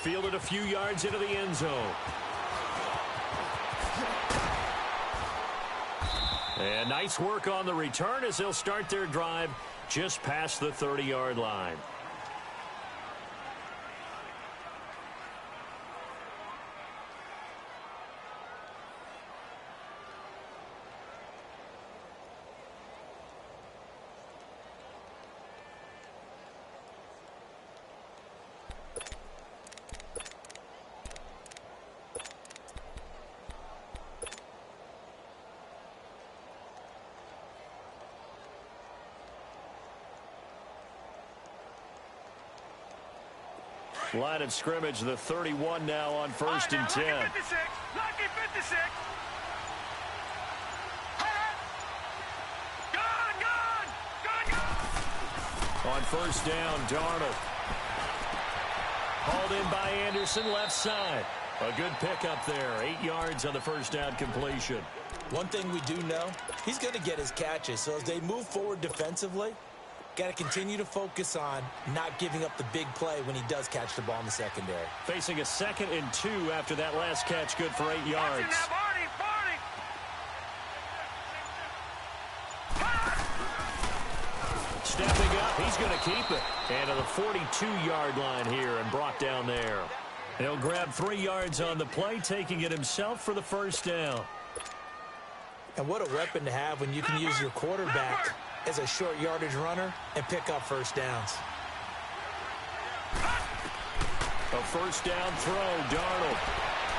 fielded a few yards into the end zone. And nice work on the return as they'll start their drive just past the 30-yard line. Line of scrimmage, the 31 now on 1st and 10. Lucky 56. Lucky 56. Gone. On 1st down, Darnold. Hauled in by Anderson, left side. A good pickup there. 8 yards on the 1st down completion. One thing we do know, he's going to get his catches. So as they move forward defensively, got to continue to focus on not giving up the big play when he does catch the ball in the secondary. Facing a 2nd and 2 after that last catch, good for 8 yards. Stepping up, he's going to keep it. And to the 42-yard line here and brought down there. He'll grab 3 yards on the play, taking it himself for the 1st down. And what a weapon to have when you can use your quarterback as a short yardage runner and pick up 1st downs. A 1st down throw, Darnold.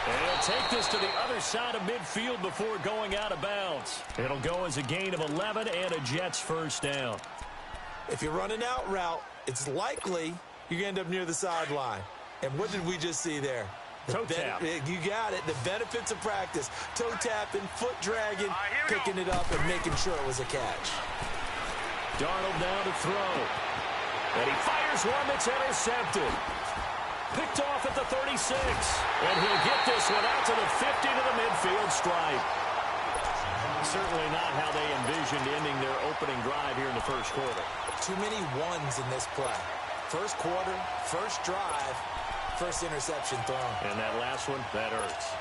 And he'll take this to the other side of midfield before going out of bounds. It'll go as a gain of 11 and a Jets 1st down. If you're running out route, it's likely you're going to end up near the sideline. And what did we just see there? Toe tap. You got it. The benefits of practice. Toe tapping, foot dragging, picking it up, and making sure it was a catch. Darnold down to throw. And he fires one that's intercepted. Picked off at the 36. And he'll get this one out to the 50 to the midfield stripe. Certainly not how they envisioned ending their opening drive here in the 1st quarter. Too many ones in this play. 1st quarter, 1st drive, 1st interception thrown. And that last one, that hurts.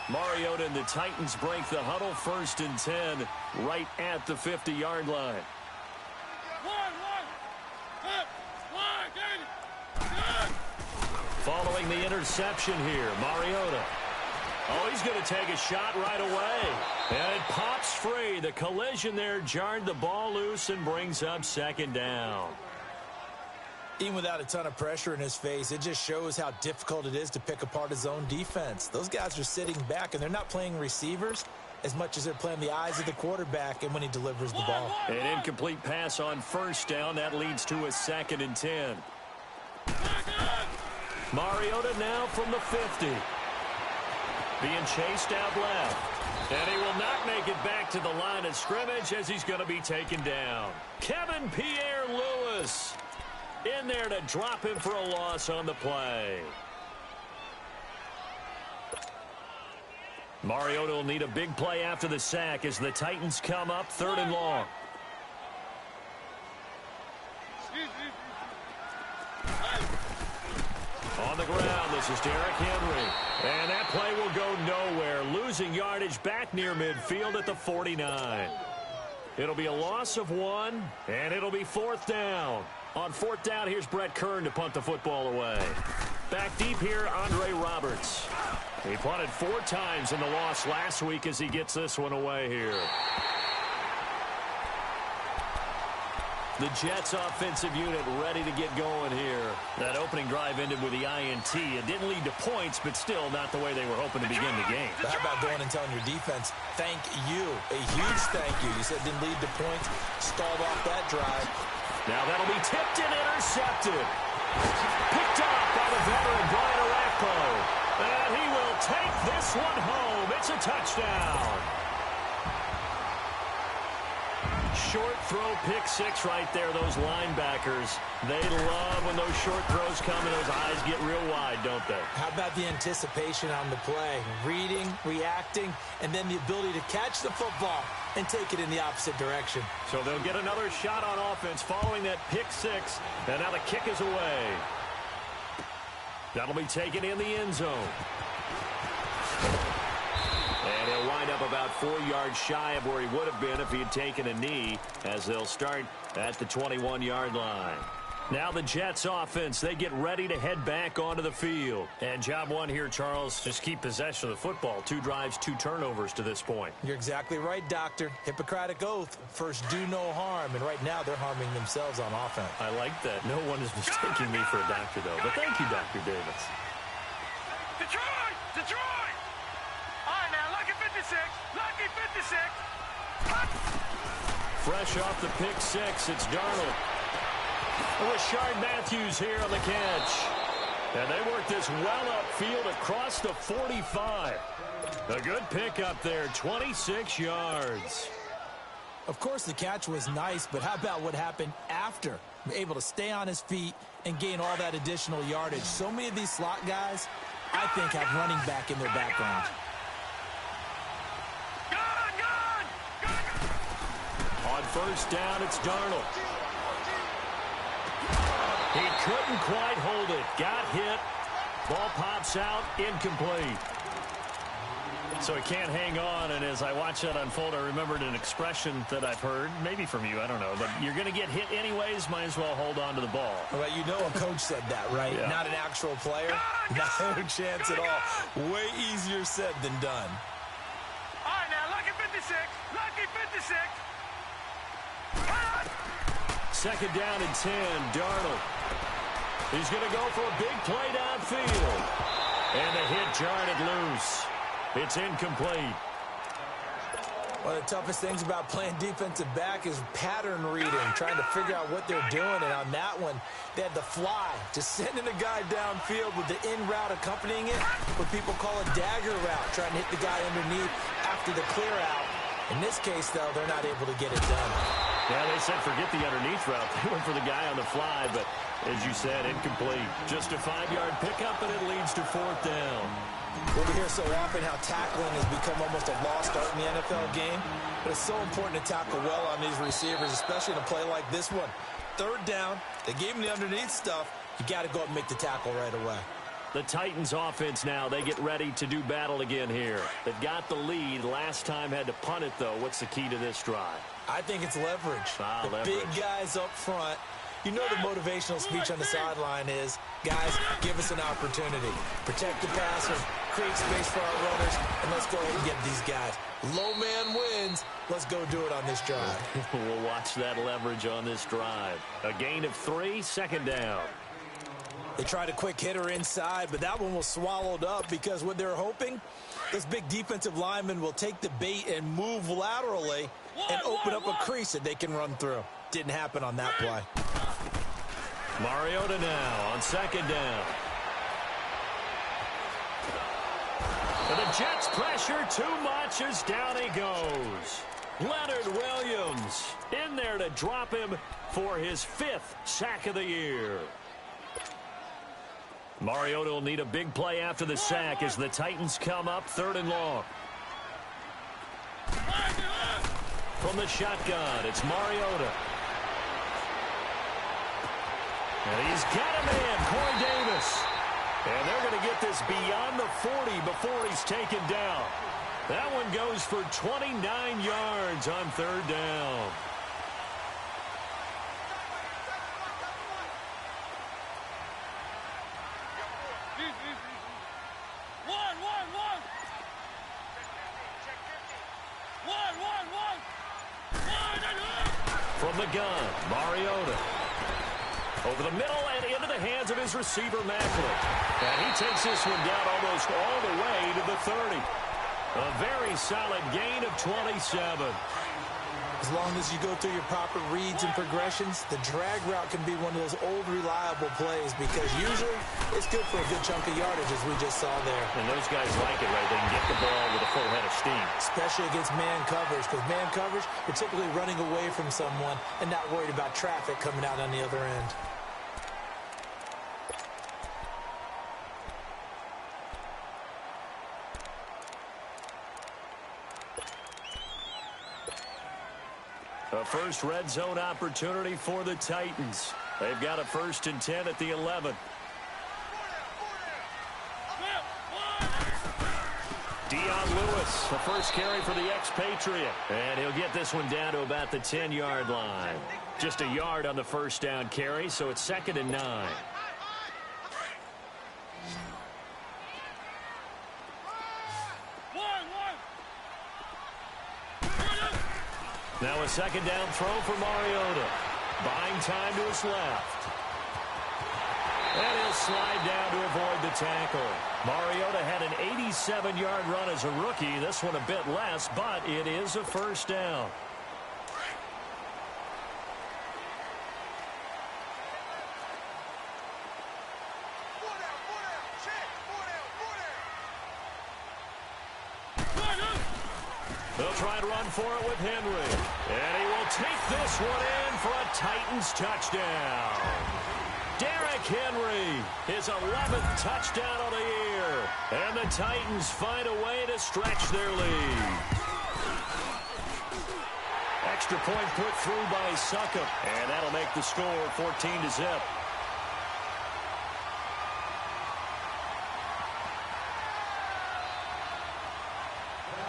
Mariota and the Titans break the huddle, 1st and 10, right at the 50-yard line. Following the interception here, Mariota. Oh, he's going to take a shot right away. And it pops free. The collision there jarred the ball loose and brings up 2nd down. Even without a ton of pressure in his face, it just shows how difficult it is to pick apart his own defense. Those guys are sitting back, and they're not playing receivers as much as they're playing the eyes of the quarterback and when he delivers the ball. An incomplete pass on 1st down. That leads to a 2nd and 10. Mariota now from the 50. Being chased out left. And he will not make it back to the line of scrimmage as he's going to be taken down. Kevin Pierre-Louis in there to drop him for a loss on the play. Mariota will need a big play after the sack as the Titans come up 3rd and long. On the ground, this is Derrick Henry. And that play will go nowhere. Losing yardage back near midfield at the 49. It'll be a loss of 1, and it'll be 4th down. On 4th down, here's Brett Kern to punt the football away. Back deep here, Andre Roberts. He punted 4 times in the loss last week as he gets this one away here. The Jets offensive unit ready to get going here. That opening drive ended with the INT. It didn't lead to points, but still not the way they were hoping to begin the game. How about going and telling your defense, thank you, a huge thank you. You said it didn't lead to points, stalled off that drive. Now that'll be tipped and intercepted. Picked up by the veteran Brian Orakpo. And he will take this one home. It's a touchdown. short throw pick six right there, those linebackers. They love when those short throws come and those eyes get real wide, don't they? How about the anticipation on the play? Reading, reacting, and then the ability to catch the football and take it in the opposite direction. So they'll get another shot on offense following that pick six, and now the kick is away. That'll be taken in the end zone. And he'll wind up about 4 yards shy of where he would have been if he had taken a knee, as they'll start at the 21-yard line. Now the Jets offense, they get ready to head back onto the field. And job one here, Charles, just keep possession of the football. 2 drives, 2 turnovers to this point. You're exactly right, Doctor. Hippocratic oath. First, do no harm. And right now, they're harming themselves on offense. I like that. No one is mistaking me for a doctor, though. But thank you, Dr. Davis. Detroit! Detroit! All right, now, lucky 56. Lucky 56. Fresh off the pick six, it's Darnold. Rashard Matthews here on the catch. And they work this well upfield across the 45. A good pickup there, 26 yards. Of course, the catch was nice, but how about what happened after? Able to stay on his feet and gain all that additional yardage. So many of these slot guys, I think, have running back in their background. On first down, it's Darnold. He couldn't quite hold it. Got hit. Ball pops out. Incomplete. So he can't hang on, and as I watch that unfold, I remembered an expression that I've heard, maybe from you, I don't know, but you're going to get hit anyways, might as well hold on to the ball. Well, you know a coach said that, right? Yeah. Not an actual player. No chance at all. Way easier said than done. All right, now, lucky 56. Lucky 56. Second down and 10, Darnold. He's going to go for a big play downfield. And the hit jarred it loose. It's incomplete. One of the toughest things about playing defensive back is pattern reading, trying to figure out what they're doing. And on that one, they had the fly, just sending a guy downfield with the in route accompanying it, what people call a dagger route, trying to hit the guy underneath after the clear out. In this case, though, they're not able to get it done. Yeah, they said forget the underneath route. They went for the guy on the fly, but as you said, incomplete. Just a 5-yard pickup, and it leads to fourth down. We hear so often how tackling has become almost a lost art in the NFL game, but it's so important to tackle well on these receivers, especially in a play like this one. Third down, they gave him the underneath stuff. You got to go up and make the tackle right away. The Titans offense now, they get ready to do battle again here. They've got the lead. Last time had to punt it, though. What's the key to this drive? I think it's leverage. The leverage. Big guys up front. You know the motivational speech on the sideline is, guys, give us an opportunity. Protect the passer, create space for our runners, and let's go ahead and get these guys. Low man wins. Let's go do it on this drive. We'll watch that leverage on this drive. A gain of 3, second down. They tried a quick hitter inside, but that one was swallowed up because what they're hoping, this big defensive lineman will take the bait and move laterally and open up a crease that they can run through. Didn't happen on that play. Mariota now on second down. And the Jets pressure too much as down he goes. Leonard Williams in there to drop him for his 5th sack of the year. Mariota will need a big play after the sack as the Titans come up 3rd and long. From the shotgun, it's Mariota. And he's got a man, Corey Davis. And they're going to get this beyond the 40 before he's taken down. That one goes for 29 yards on 3rd down. From the gun, Mariota. Over the middle and into the hands of his receiver, Macklin. And he takes this one down almost all the way to the 30. A very solid gain of 27. As long as you go through your proper reads and progressions, the drag route can be one of those old reliable plays because usually it's good for a good chunk of yardage, as we just saw there. And those guys like it, right? They can get the ball with a full head of steam. Especially against man coverage, because man coverage, you're typically running away from someone and not worried about traffic coming out on the other end. A first red zone opportunity for the Titans. They've got a 1st and 10 at the 11. Dion Lewis, the first carry for the expatriate. And he'll get this one down to about the 10-yard line. Just a yard on the first down carry, so it's 2nd and 9. Now a 2nd down throw for Mariota. Buying time to his left. And he'll slide down to avoid the tackle. Mariota had an 87-yard run as a rookie. This one a bit less, but it is a first down. They'll try to run for it with Henry. And he will take this one in for a Titans touchdown. Derrick Henry, his 11th touchdown of the year. And the Titans find a way to stretch their lead. Extra point put through by Succop. And that'll make the score 14-0.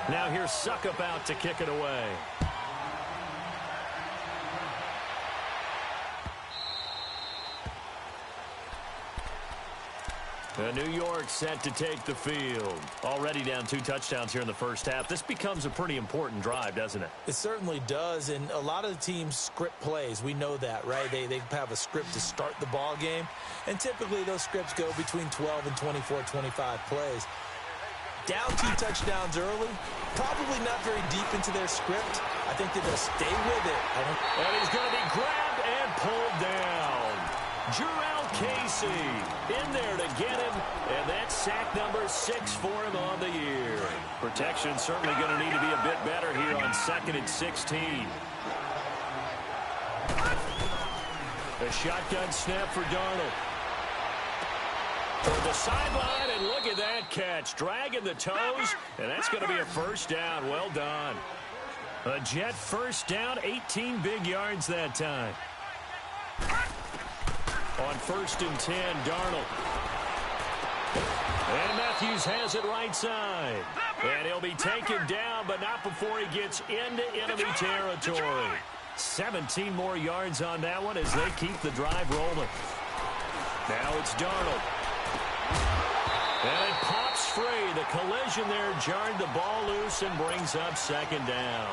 Now here's Succop out to kick it away. New York set to take the field. Already down 2 touchdowns here in the first half. This becomes a pretty important drive, doesn't it? It certainly does, and a lot of the teams script plays. We know that, right? They have a script to start the ball game, and typically those scripts go between 12 and 24, 25 plays. Down 2 touchdowns early, probably not very deep into their script. I think they're going to stay with it. And he's going to be grabbed and pulled down. Jurrell Casey in there to get him, and that's sack number 6 for him on the year. Protection certainly going to need to be a bit better here on 2nd and 16. A shotgun snap for Darnold. For the sideline, and look at that catch. Dragging the toes, and that's going to be a first down. Well done. A Jet first down, 18 big yards that time. On 1st and 10, Darnold. And Matthews has it right side. And he'll be taken down, but not before he gets into enemy territory. 17 more yards on that one as they keep the drive rolling. Now it's Darnold. And it pops free. The collision there jarred the ball loose and brings up 2nd down.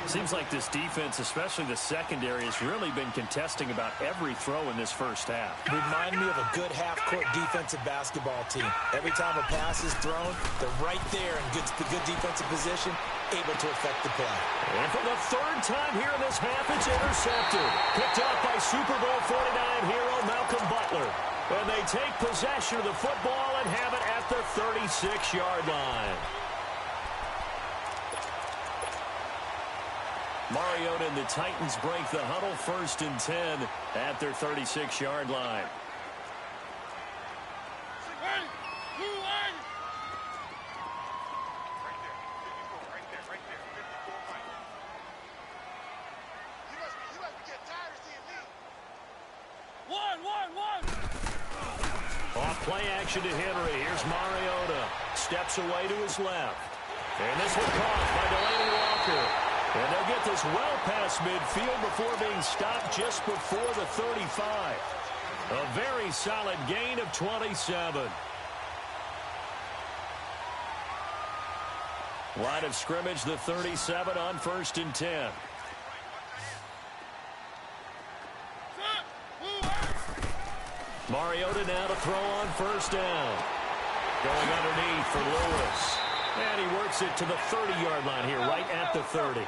Seems like this defense, especially the secondary, has really been contesting about every throw in this first half. Remind me of a good half-court defensive basketball team. Every time a pass is thrown, they're right there in good defensive position, able to affect the play. And for the 3rd time here in this half, it's intercepted. Picked up by Super Bowl 49 hero Malcolm Butler. And they take possession of the football and have it at the 36-yard line. Mariota and the Titans break the huddle, 1st and 10 at their 36-yard line. Off play action to Henry. Here's Mariota. Steps away to his left. And this one caught by Delaney Walker. And they'll get this well past midfield before being stopped just before the 35. A very solid gain of 27. Line of scrimmage, the 37 on 1st and 10. Mariota now to throw on 1st down. Going underneath for Lewis. And he works it to the 30-yard line here, right at the 30.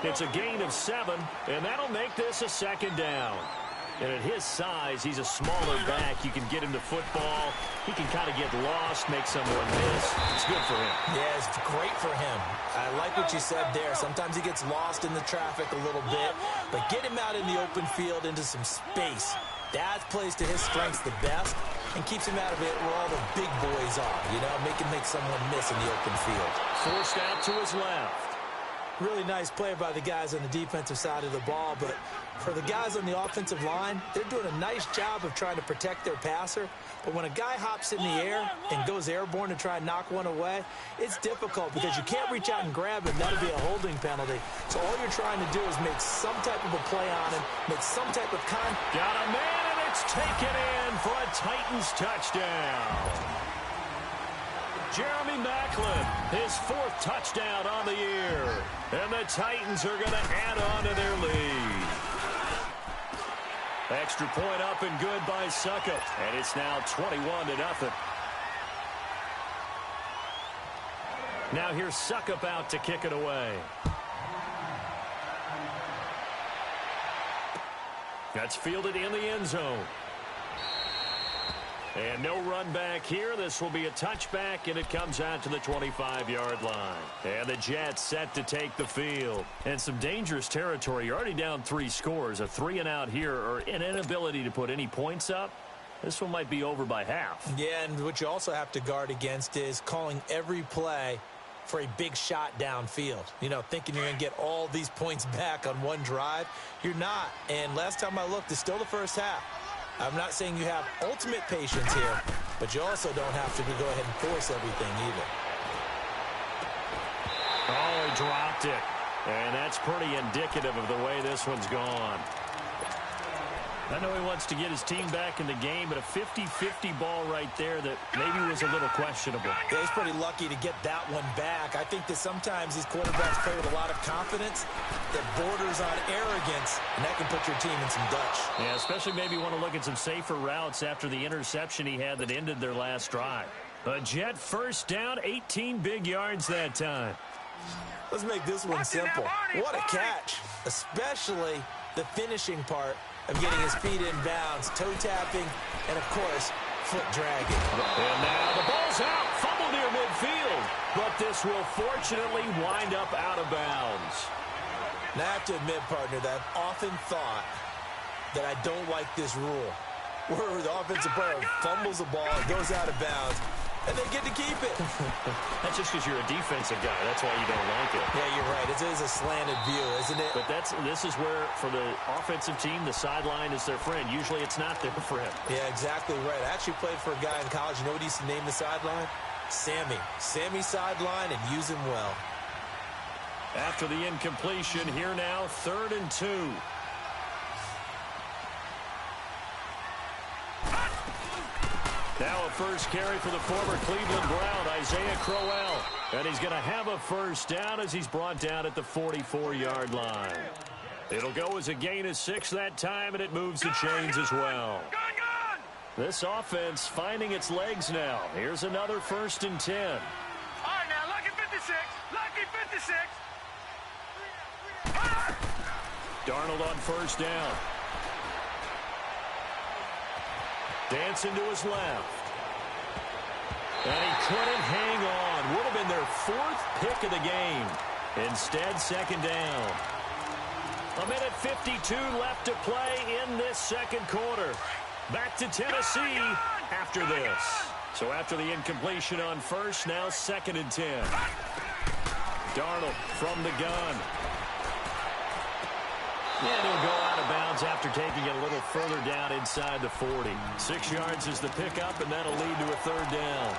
It's a gain of 7, and that'll make this a 2nd down. And at his size, he's a smaller back. You can get him to football. He can kind of get lost, make someone miss. It's good for him. Yeah, it's great for him. I like what you said there. Sometimes he gets lost in the traffic a little bit, but get him out in the open field into some space. That plays to his strengths the best and keeps him out of it where all the big boys are, you know, make someone miss in the open field. Forced out to his left. Really nice play by the guys on the defensive side of the ball, but for the guys on the offensive line, they're doing a nice job of trying to protect their passer. But when a guy hops in the air and goes airborne to try and knock one away, it's difficult because you can't reach out and grab him. That'll be a holding penalty. So all you're trying to do is make some type of a play on him, make some type of Got a man, and it's taken in for a Titans touchdown. Jeremy Maclin, his 4th touchdown on the year. And the Titans are going to add on to their lead. Extra point up and good by Succop. And it's now 21-0. Now here's Succop out to kick it away. That's fielded in the end zone. And no run back here. This will be a touchback, and it comes out to the 25-yard line. And the Jets set to take the field. And some dangerous territory. You're already down 3 scores. A 3-and-out here, or an inability to put any points up. This one might be over by half. Yeah, and what you also have to guard against is calling every play for a big shot downfield. You know, thinking you're going to get all these points back on one drive. You're not. And last time I looked, it's still the first half. I'm not saying you have ultimate patience here, but you also don't have to go ahead and force everything either. Oh, he dropped it. And that's pretty indicative of the way this one's gone. I know he wants to get his team back in the game, but a 50-50 ball right there that maybe was a little questionable. Yeah, he's pretty lucky to get that one back. I think that sometimes these quarterbacks play with a lot of confidence that borders on arrogance, and that can put your team in some Dutch. Yeah, especially maybe want to look at some safer routes after the interception he had that ended their last drive. A Jet first down, 18 big yards that time. Let's make this one simple. What a catch, especially the finishing part of getting his feet in bounds, toe tapping, and of course, foot dragging. And now the ball's out, fumble near midfield, but this will fortunately wind up out of bounds. Now I have to admit, partner, that I've often thought that I don't like this rule, where the offensive player fumbles the ball, it goes out of bounds, and they get to keep it. That's just because you're a defensive guy. That's why you don't like it. Yeah, you're right. It is a slanted view, isn't it? But this is where, for the offensive team, the sideline is their friend. Usually it's not their friend. Yeah, exactly right. I actually played for a guy in college. You know what he used to name the sideline? Sammy. Sammy sideline, and use him well. After the incompletion, here now, 3rd and 2. Now a first carry for the former Cleveland Brown, Isaiah Crowell. And he's going to have a first down as he's brought down at the 44-yard line. It'll go as a gain of 6 that time, and it moves the chains as well. This offense finding its legs now. Here's another 1st and 10. All right, now, lucky 56. Lucky 56. Darnold on first down. Dancing to his left. And he couldn't hang on. Would have been their 4th pick of the game. Instead, 2nd down. 1:52 left to play in this 2nd quarter. Back to Tennessee after this. So after the incompletion on first, now 2nd and 10. Darnold from the gun. And he'll go out of bounds after taking it a little further down inside the 40. 6 yards is the pickup, and that'll lead to a 3rd down.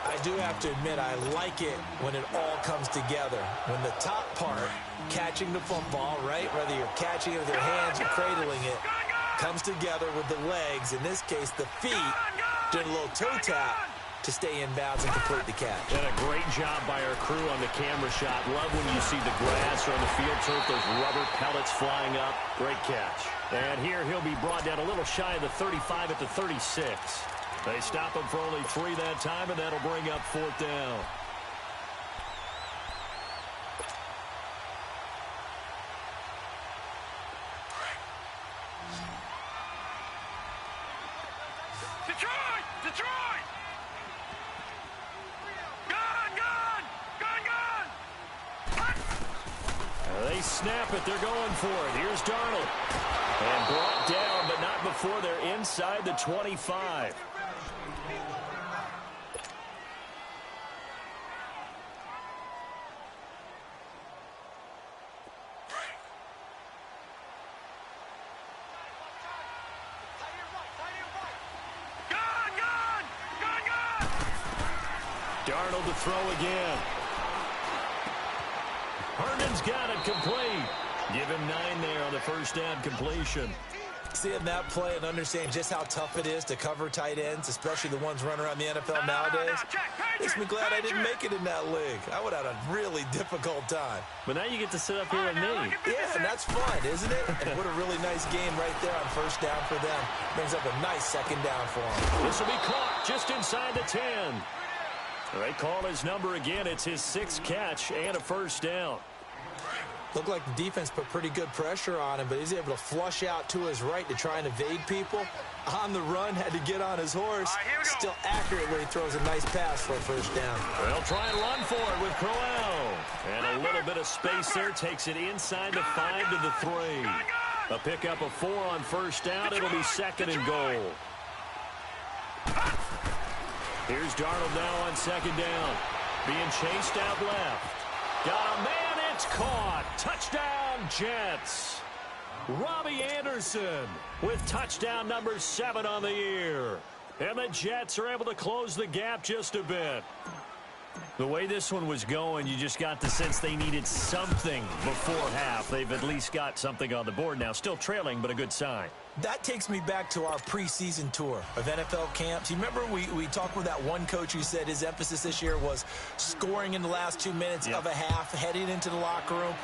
I do have to admit, I like it when it all comes together. When the top part, catching the football, right, whether you're catching it with your hands or cradling it, comes together with the legs, in this case the feet, doing a little toe tap to stay in bounds and complete the catch. And a great job by our crew on the camera shot. Love when you see the grass or on the field turf, those rubber pellets flying up. Great catch. And here he'll be brought down a little shy of the 35 at the 36. They stop him for only 3 that time, and that'll bring up 4th down. Detroit! Detroit! Gun! Gun! Gun! Gun! They snap it. They're going for it. Here's Darnold. And brought down, but not before they're inside the 25. Darnold to throw again. Herndon's got it complete. Give him 9 there on the first down completion. Seeing that play and understanding just how tough it is to cover tight ends, especially the ones running around the NFL nowadays, makes me glad I didn't make it in that league. I would have had a really difficult time. But now you get to sit up here with me. Yeah, and that's fun, isn't it? And what a really nice game right there on first down for them. Brings up a nice second down for them. This will be caught just inside the 10. They call his number again. It's his 6th catch and a first down. Looked like the defense put pretty good pressure on him, but he's able to flush out to his right to try and evade people. On the run, had to get on his horse. Still accurately throws a nice pass for a first down. They'll try and run for it with Crowell. And a little bit of space there. Takes it inside the 5 to the 3. A pickup of 4 on first down. It'll be 2nd and goal. Here's Darnold now on 2nd down. Being chased out left. Got a man. It's caught. Touchdown, Jets. Robbie Anderson with touchdown number 7 on the year. And the Jets are able to close the gap just a bit. The way this one was going, you just got the sense they needed something before half. They've at least got something on the board now. Still trailing, but a good sign. That takes me back to our preseason tour of NFL camps. You remember we talked with that one coach who said his emphasis this year was scoring in the last 2 minutes of a half, heading into the locker room.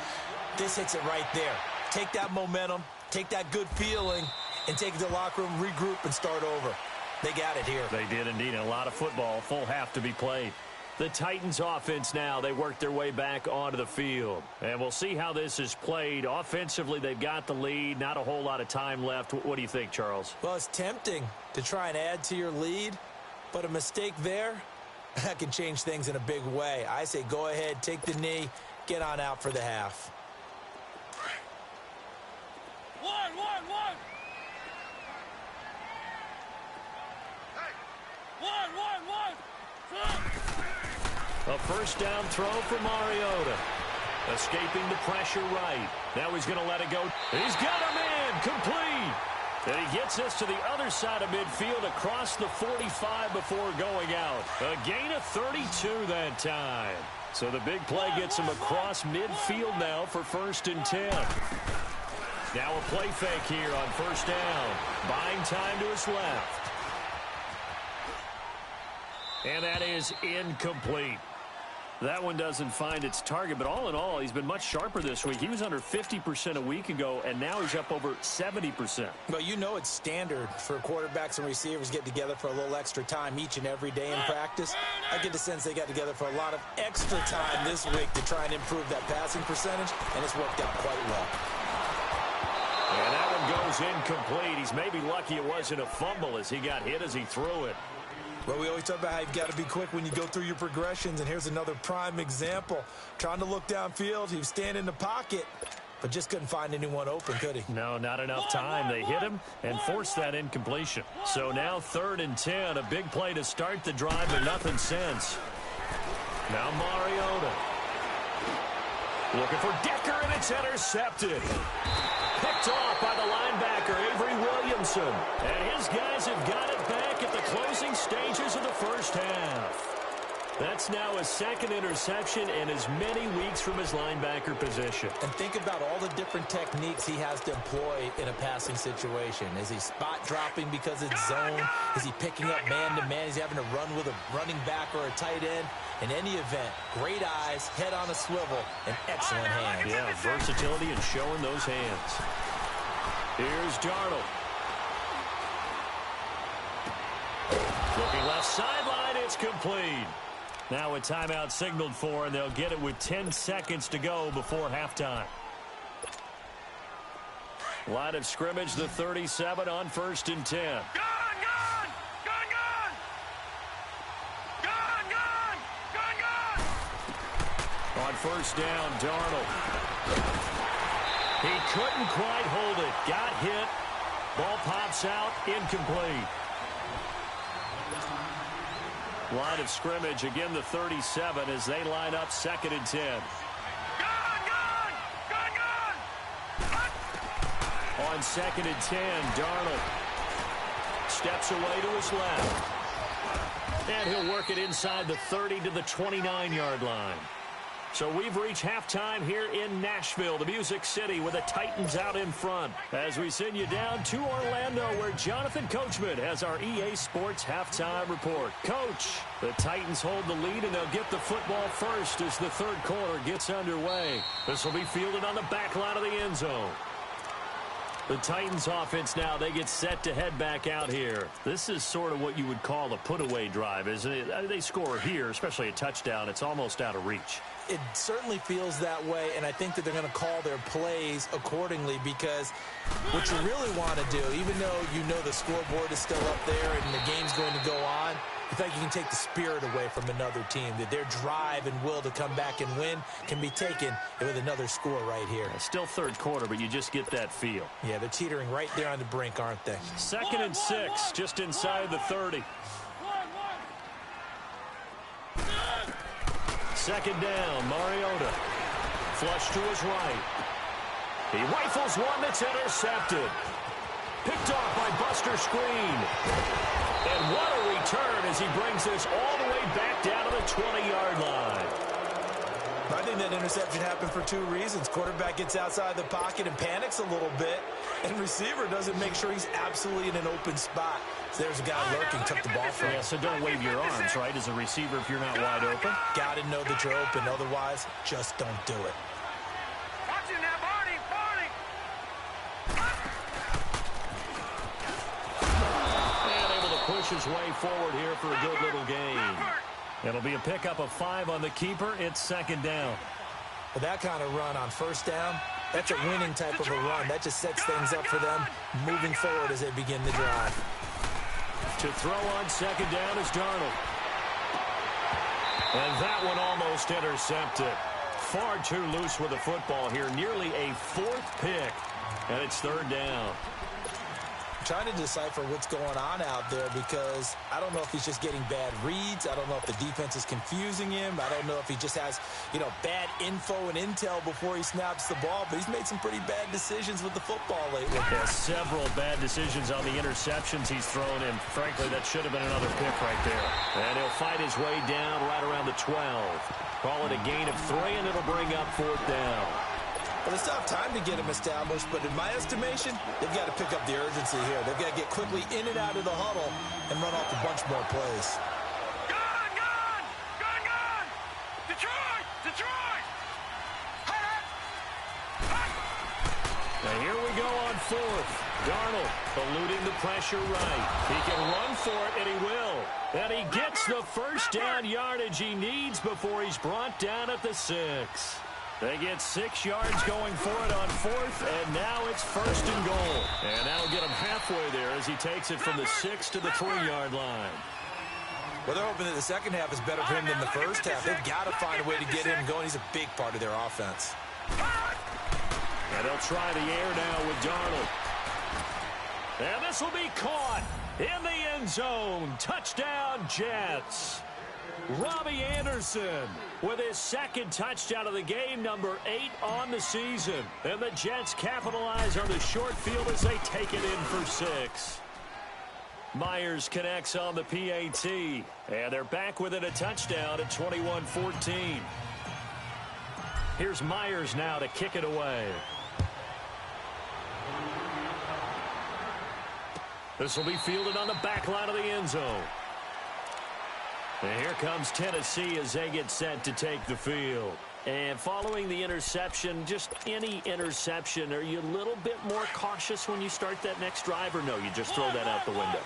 This hits it right there. Take that momentum, take that good feeling, and take it to the locker room, regroup, and start over. They got it here. They did indeed. A lot of football, full half to be played. The Titans offense now, they work their way back onto the field. And we'll see how this is played. Offensively, they've got the lead. Not a whole lot of time left. What do you think, Charles? Well, it's tempting to try and add to your lead, but a mistake there, that can change things in a big way. I say go ahead, take the knee, get on out for the half. One. A first down throw for Mariota. Escaping the pressure right. Now he's going to let it go. He's got him in. Complete. And he gets us to the other side of midfield across the 45 before going out. A gain of 32 that time. So the big play gets him across midfield now for 1st and 10. Now a play fake here on first down. Buying time to his left. And that is incomplete. That one doesn't find its target, but all in all, he's been much sharper this week. He was under 50% a week ago, and now he's up over 70%. Well, you know it's standard for quarterbacks and receivers get together for a little extra time each and every day in practice. I get the sense they got together for a lot of extra time this week to try and improve that passing percentage, and it's worked out quite well. And that one goes incomplete. He's maybe lucky it wasn't a fumble as he got hit as he threw it. Well, we always talk about how you've got to be quick when you go through your progressions, and here's another prime example. Trying to look downfield, he was standing in the pocket, but just couldn't find anyone open, could he? No, not enough time. They hit him and forced that incompletion. So now 3rd and 10, a big play to start the drive, but nothing since. Now Mariota. Looking for Decker, and it's intercepted. Picked off by the linebacker, Avery Williamson. And his guys have got it back at the closing stages of the first half. That's now his 2nd interception and as many weeks from his linebacker position. And think about all the different techniques he has to employ in a passing situation. Is he spot dropping because it's zone? Is he picking up man-to-man? Is he having to run with a running back or a tight end? In any event, great eyes, head on a swivel, and excellent hands. Yeah, versatility and showing those hands. Here's Darnold. Looking left sideline, it's complete. Now a timeout signaled for, and they'll get it with 10 seconds to go before halftime. Line of scrimmage, the 37 on 1st and 10. Gun! first down, Darnold. He couldn't quite hold it. Got hit. Ball pops out, incomplete. Line of scrimmage, again the 37 as they line up 2nd and 10. Gun! On 2nd and 10, Darnold steps away to his left. And he'll work it inside the 30 to the 29-yard line. So we've reached halftime here in Nashville, the Music City, with the Titans out in front. As we send you down to Orlando, where Jonathan Coachman has our EA Sports halftime report. Coach, the Titans hold the lead, and they'll get the football first as the third quarter gets underway. This will be fielded on the back line of the end zone. The Titans offense now, they get set to head back out here. This is sort of what you would call a put-away drive, isn't it? They score here, especially a touchdown. It's almost out of reach. It certainly feels that way, and I think that they're going to call their plays accordingly, because what you really want to do, even though you know the scoreboard is still up there and the game's going to go on, I think you can take the spirit away from another team, that their drive and will to come back and win can be taken with another score right here. Still third quarter, but you just get that feel. Yeah, they're teetering right there on the brink, aren't they? 2nd and 6, just inside the 30. 2nd down, Mariota. Flush to his right. He rifles one that's intercepted. Picked off by Buster Screen. And what a return as he brings this all the way back down to the 20-yard line. I think that interception happened for two reasons. Quarterback gets outside the pocket and panics a little bit, and receiver doesn't make sure he's absolutely in an open spot. So there's a guy lurking, took the ball from him. Yeah, so don't wave your arms, right, as a receiver if you're not wide open. Got to know that you're open. Otherwise, just don't do it. Watching that, Barney! And able to push his way forward here for a good little gain. It'll be a pickup of 5 on the keeper. It's 2nd down. With that kind of run on first down, that's a winning type of a run. That just sets things up for them moving forward as they begin the drive. To throw on 2nd down is Darnold. And that one almost intercepted. Far too loose with the football here. Nearly a 4th pick. And it's 3rd down. Trying to decipher what's going on out there, because I don't know if he's just getting bad reads. I don't know if the defense is confusing him. I don't know if he just has, bad info and intel before he snaps the ball, but he's made some pretty bad decisions with the football lately. Yeah, several bad decisions on the interceptions he's thrown, and frankly, that should have been another pick right there. And he'll fight his way down right around the 12. Call it a gain of 3, and it'll bring up 4th down. Well, it's tough time to get him established, but in my estimation, they've got to pick up the urgency here. They've got to get quickly in and out of the huddle and run off a bunch more plays. Gun! Detroit! Now here we go on 4th. Darnold eluding the pressure right. He can run for it, and he will. And he gets the first down yardage he needs before he's brought down at the 6. They get 6 yards going for it on 4th, and now it's 1st and goal. And that'll get him halfway there as he takes it from the 6 to the 3-yard line. Well, they're hoping that the second half is better for him than the first half. They've got to find a way to get him going. He's a big part of their offense. And they'll try the air now with Darnold. And this will be caught in the end zone. Touchdown, Jets. Robbie Anderson with his 2nd touchdown of the game, number 8 on the season. And the Jets capitalize on the short field as they take it in for 6. Myers connects on the PAT, and they're back within a touchdown at 21-14. Here's Myers now to kick it away. This will be fielded on the back line of the end zone. And here comes Tennessee as they get set to take the field. And following the interception, just any interception, are you a little bit more cautious when you start that next drive, or no, you just throw that out the window?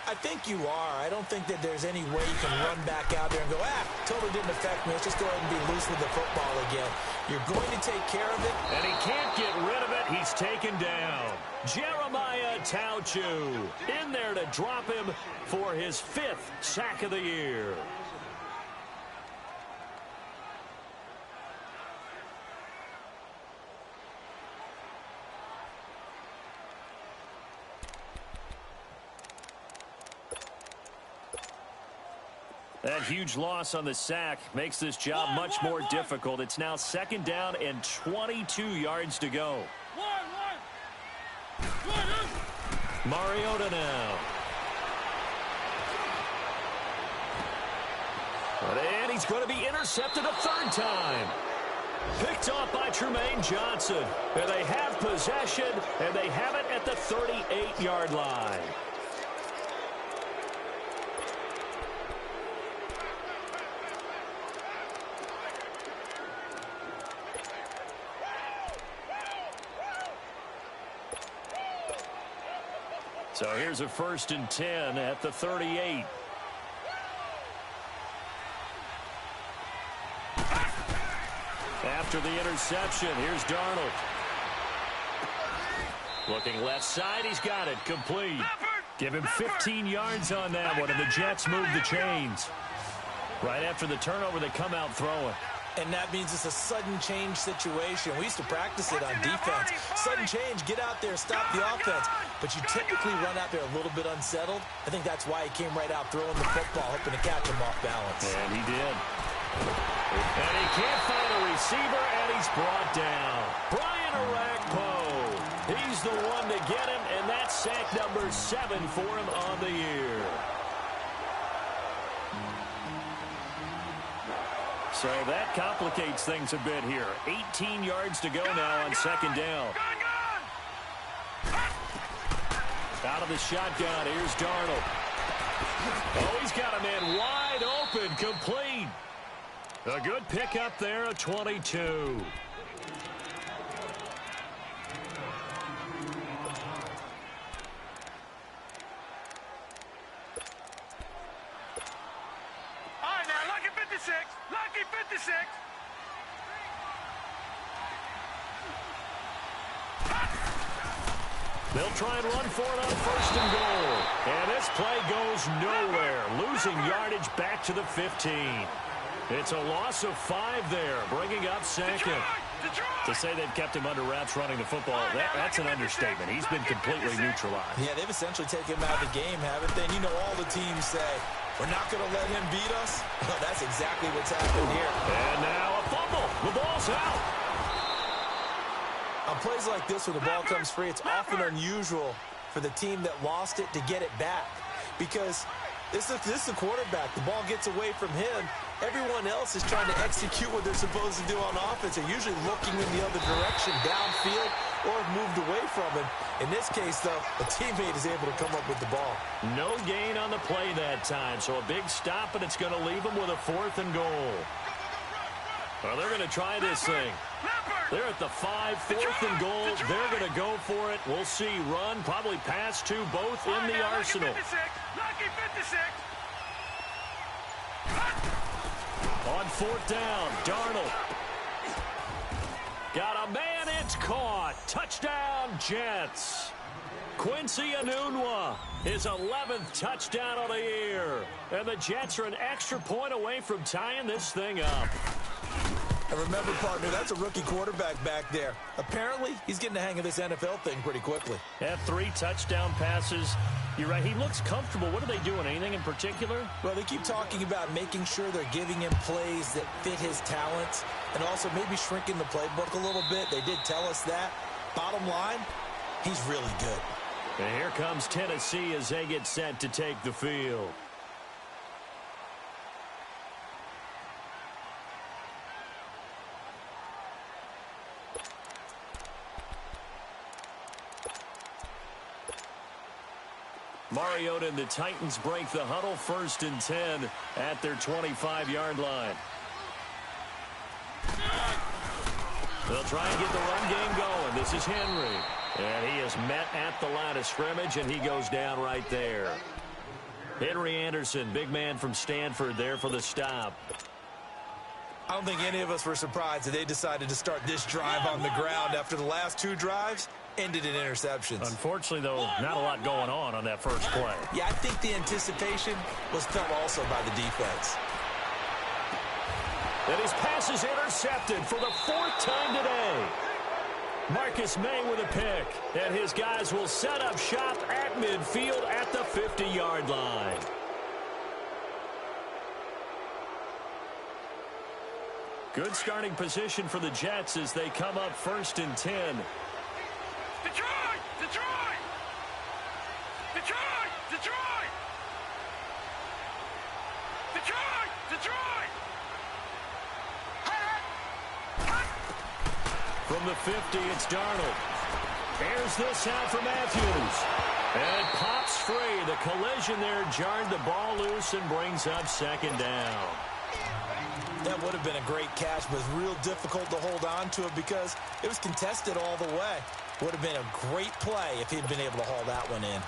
I think you are. I don't think that there's any way you can run back out there and go, totally didn't affect me. Let's just go ahead and be loose with the football again. You're going to take care of it. And he can't get rid of it. He's taken down. Jeremiah Tauchu in there to drop him for his 5th sack of the year. That huge loss on the sack makes this job much more difficult. It's now 2nd down and 22 yards to go. Mariota now. And he's going to be intercepted a 3rd time. Picked off by Trumaine Johnson. And they have possession, and they have it at the 38-yard line. So here's a 1st and 10 at the 38. After the interception, here's Darnold. Looking left side, he's got it. Complete. Give him 15 yards on that one, and the Jets move the chains. Right after the turnover, they come out throwing. And that means it's a sudden change situation. We used to practice it on defense. Sudden change, get out there, stop the offense. But you typically run out there a little bit unsettled. I think that's why he came right out throwing the football, hoping to catch him off balance. And he did. And he can't find a receiver, and he's brought down. Brian Orakpo. He's the one to get him, and that's sack number 7 for him on the year. So that complicates things a bit here. 18 yards to go now on 2nd down. Out of the shotgun, here's Darnold. Oh, he's got a man wide open, complete. A good pickup there, a 22. Lucky 56. They'll try and run for it on 1st and goal. And this play goes nowhere. Losing yardage back to the 15. It's a loss of 5 there, bringing up 2nd. To say they've kept him under wraps running the football, that's an understatement. He's been completely neutralized. Yeah, they've essentially taken him out of the game, haven't they? And you know all the teams say, we're not going to let him beat us. Well, that's exactly what's happened here. And now a fumble. The ball's out. On plays like this where the ball comes free, it's often unusual for the team that lost it to get it back. Because this is the quarterback. The ball gets away from him. Everyone else is trying to execute what they're supposed to do on offense. They're usually looking in the other direction, downfield, or moved away from him. In this case, though, a teammate is able to come up with the ball. No gain on the play that time, so a big stop, and it's going to leave them with a 4th and goal. Well, they're going to try this thing. They're at the 5, 4th and goal. They're going to go for it. We'll see. Run, probably pass to both in the arsenal. Lucky 56. On 4th down, Darnold. Got a man, it's caught. Touchdown, Jets. Quincy Enunwa, his 11th touchdown of the year. And the Jets are an extra point away from tying this thing up. And remember, partner, that's a rookie quarterback back there. Apparently, he's getting the hang of this NFL thing pretty quickly. Had 3 touchdown passes. You're right, he looks comfortable. What are they doing, anything in particular? Well, they keep talking about making sure they're giving him plays that fit his talents and also maybe shrinking the playbook a little bit. They did tell us that. Bottom line, he's really good. And here comes Tennessee as they get set to take the field. Mariota and the Titans break the huddle, 1st and 10 at their 25-yard line. They'll try and get the run game going. This is Henry. And he is met at the line of scrimmage, and he goes down right there. Henry Anderson, big man from Stanford, there for the stop. I don't think any of us were surprised that they decided to start this drive on the ground after the last 2 drives ended in interceptions. Unfortunately, though, not a lot going on that first play. Yeah, I think the anticipation was felt also by the defense. And his pass is intercepted for the 4th time today. Marcus May with a pick. And his guys will set up shop at midfield at the 50-yard line. Good starting position for the Jets as they come up 1st and 10. Detroit! Detroit! Detroit! Detroit! Detroit! Detroit! From the 50, it's Darnold. Airs this out for Matthews. And it pops free. The collision there jarred the ball loose and brings up 2nd down. That would have been a great catch, but it's real difficult to hold on to it because it was contested all the way. Would have been a great play if he'd been able to haul that one in.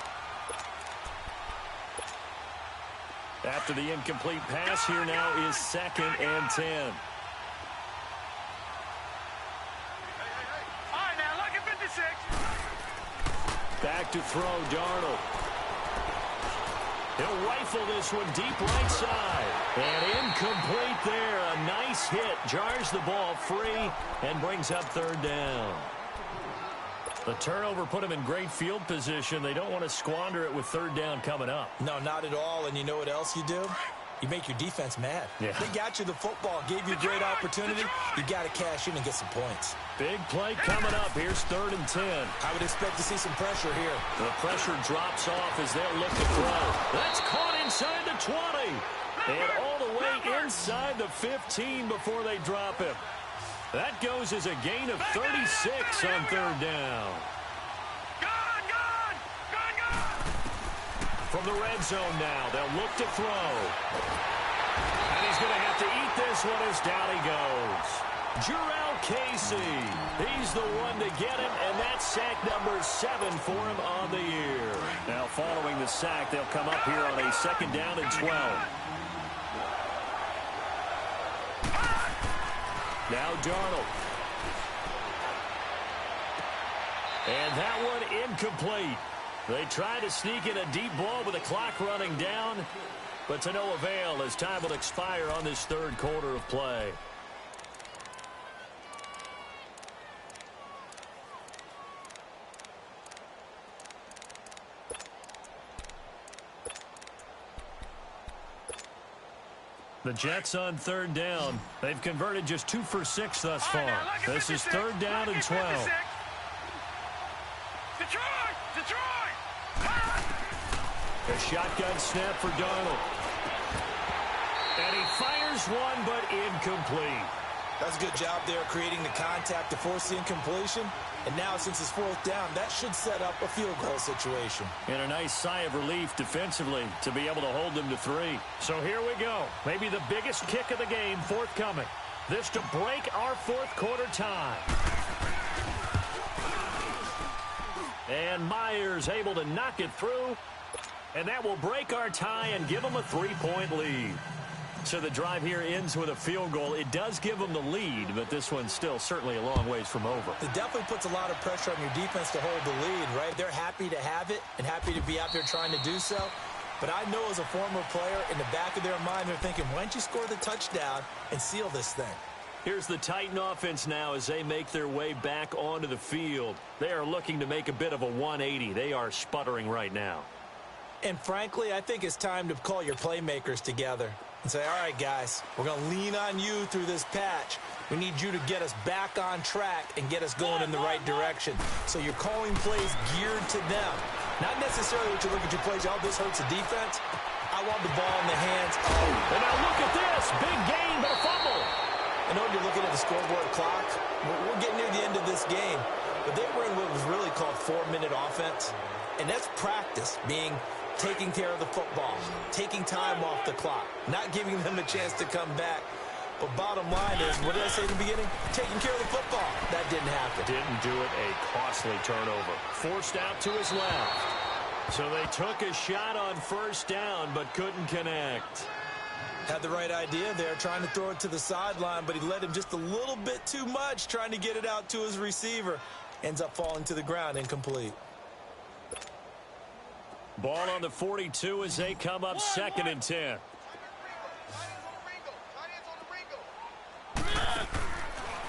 After the incomplete pass, here now is 2nd and 10. All right, now, lucky 56. Back to throw, Darnold. He'll rifle this one deep right side. And incomplete there. A nice hit. Jars the ball free and brings up 3rd down. The turnover put him in great field position. They don't want to squander it with 3rd down coming up. No, not at all. And you know what else you do? You make your defense mad. Yeah. They got you the football, gave you a great opportunity. You got to cash in and get some points. Big play coming up. Here's 3rd and 10. I would expect to see some pressure here. The pressure drops off as they'll look to throw. That's caught inside the 20. And all the way inside the 15 before they drop him. That goes as a gain of 36 on 3rd down. From the red zone now, they'll look to throw. And he's going to have to eat this one as down he goes. Jurrell Casey, he's the one to get him, and that's sack number 7 for him on the year. Now following the sack, they'll come up here on a 2nd down and 12. Now Darnold. And that one incomplete. They try to sneak in a deep ball with the clock running down, but to no avail as time will expire on this 3rd quarter of play. The Jets on 3rd down. They've converted just 2 for 6 thus far. This is 3rd down and 12. A shotgun snap for Darnold. And he fires one, but incomplete. That's a good job there creating the contact to force the incompletion. And now, since it's 4th down, that should set up a field goal situation. And a nice sigh of relief defensively to be able to hold them to 3. So here we go. Maybe the biggest kick of the game forthcoming. This to break our 4th quarter tie. And Myers able to knock it through. And that will break our tie and give them a 3-point lead. So the drive here ends with a field goal. It does give them the lead, but this one's still certainly a long ways from over. It definitely puts a lot of pressure on your defense to hold the lead, right? They're happy to have it and happy to be out there trying to do so. But I know as a former player, in the back of their mind, they're thinking, why don't you score the touchdown and seal this thing? Here's the Titan offense now as they make their way back onto the field. They are looking to make a bit of a 180. They are sputtering right now. And frankly, I think it's time to call your playmakers together and say, all right, guys, we're going to lean on you through this patch. We need you to get us back on track and get us going in the right direction. So you're calling plays geared to them. Not necessarily what you look at your plays, oh, this hurts the defense. I want the ball in the hands of... And now look at this. Big gain, but a fumble. I know you're looking at the scoreboard clock. We're getting near the end of this game. But they were in what was really called 4-minute offense. And that's practice, being taking care of the football, taking time off the clock, not giving them a chance to come back. But bottom line is, what did I say in the beginning? Taking care of the football. That didn't happen. Didn't do it. A costly turnover. Forced out to his left. So they took a shot on 1st down, but couldn't connect. Had the right idea there, trying to throw it to the sideline, but he led him just a little bit too much, trying to get it out to his receiver. Ends up falling to the ground, incomplete. Ball on the 42 as they come up 2nd and 10.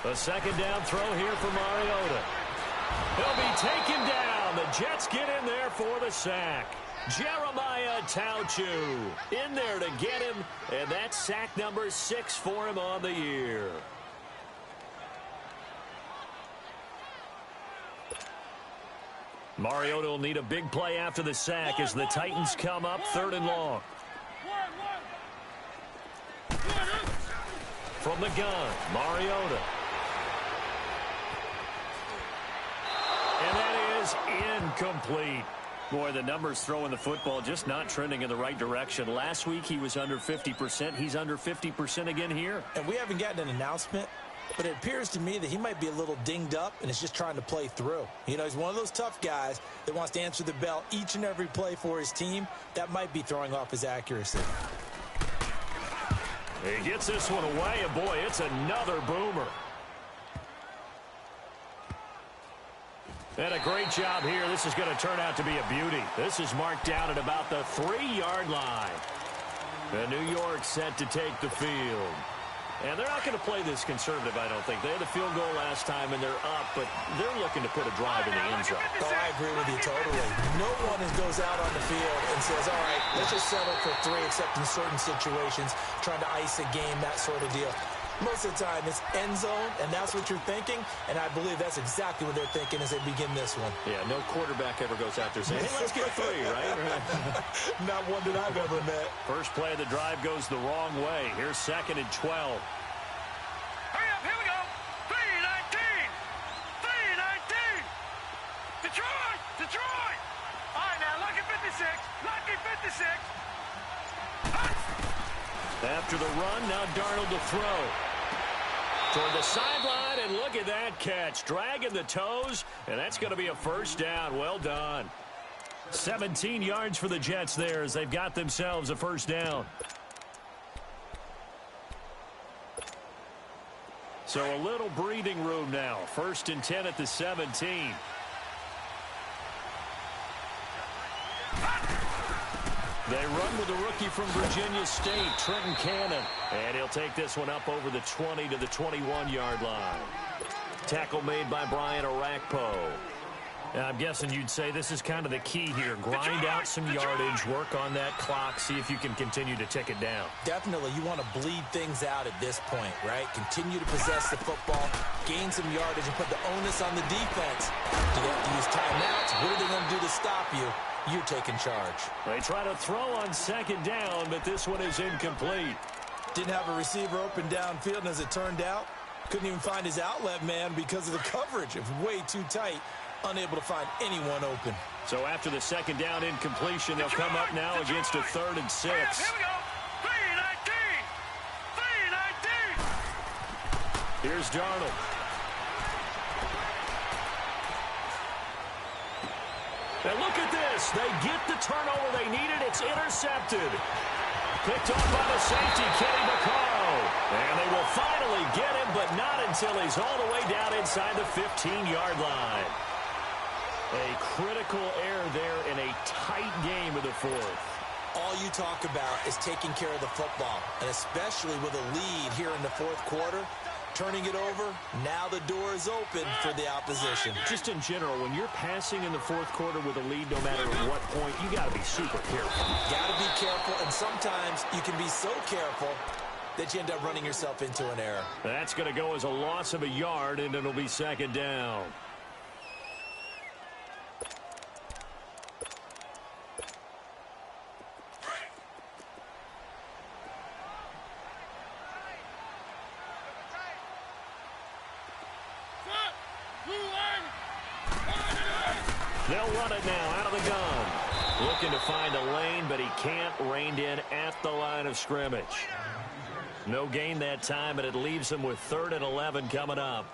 A 2nd down throw here for Mariota. He'll be taken down. The Jets get in there for the sack. Jeremiah Tauchu in there to get him, and that's sack number 6 for him on the year. Mariota will need a big play after the sack as the Titans come up 3rd and long. From the gun, Mariota. And that is incomplete. Boy, the numbers throwing the football just not trending in the right direction. Last week he was under 50%. He's under 50% again here. And we haven't gotten an announcement, but it appears to me that he might be a little dinged up and is just trying to play through. You know, he's one of those tough guys that wants to answer the bell each and every play for his team. That might be throwing off his accuracy. He gets this one away, and boy, it's another boomer. And a great job here. This is going to turn out to be a beauty. This is marked down at about the 3-yard line. And New York set to take the field. And they're not going to play this conservative, I don't think. They had a field goal last time, and they're up, but they're looking to put a drive in the end zone. Oh, I agree with you totally. No one goes out on the field and says, all right, let's just settle for 3, except in certain situations, trying to ice a game, that sort of deal. Most of the time, it's end zone, and that's what you're thinking, and I believe that's exactly what they're thinking as they begin this one. Yeah, no quarterback ever goes out there saying, hey, let's get 3, right? Not one that I've ever met. First play of the drive goes the wrong way. Here's 2nd and 12. Hurry up, here we go. 3-19. 3-19. Detroit! Detroit! All right, now, lucky 56. Lucky 56. After the run, now Darnold to throw. Toward the sideline, and look at that catch. Dragging the toes, and that's going to be a first down. Well done. 17 yards for the Jets there as they've got themselves a first down. So a little breathing room now. 1st and 10 at the 17. They run with a rookie from Virginia State, Trenton Cannon. And he'll take this one up over the 20 to the 21-yard line. Tackle made by Brian Orakpo. I'm guessing you'd say this is kind of the key here. Grind out some yardage, work on that clock, see if you can continue to tick it down. Definitely, you want to bleed things out at this point, right? Continue to possess the football, gain some yardage, and put the onus on the defense. Do you have to use timeouts? What are they going to do to stop you? You're taking charge. They try to throw on 2nd down, but this one is incomplete. Didn't have a receiver open downfield, and as it turned out, couldn't even find his outlet man because of the coverage. It was way too tight. Unable to find anyone open. So after the 2nd down incompletion, they'll come up now against a 3rd and 6. Here we go. 3-19. 3-19. Here's Darnold. And look at this. They get the turnover they needed. It's intercepted. Picked off by the safety, Kenny Vaccaro. And they will finally get him, but not until he's all the way down inside the 15-yard line. A critical error there in a tight game of the 4th. All you talk about is taking care of the football, and especially with a lead here in the 4th quarter, turning it over, now the door is open for the opposition. Just in general, when you're passing in the 4th quarter with a lead, no matter at what point, you got to be super careful. Got to be careful, and sometimes you can be so careful that you end up running yourself into an error. That's going to go as a loss of a yard, and it'll be 2nd down. They'll run it now out of the gun. Looking to find a lane, but he can't. Reined in at the line of scrimmage. No gain that time, but it leaves him with 3rd and 11 coming up.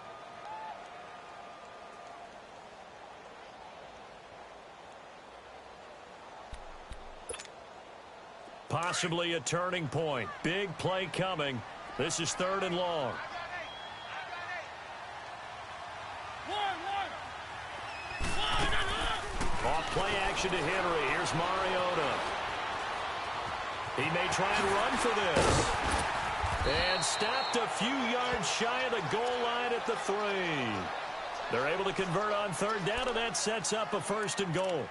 Possibly a turning point. Big play coming. This is 3rd and long. Off play action to Henry. Here's Mariota. He may try and run for this. And stopped a few yards shy of the goal line at the 3. They're able to convert on 3rd down, and that sets up a 1st and goal.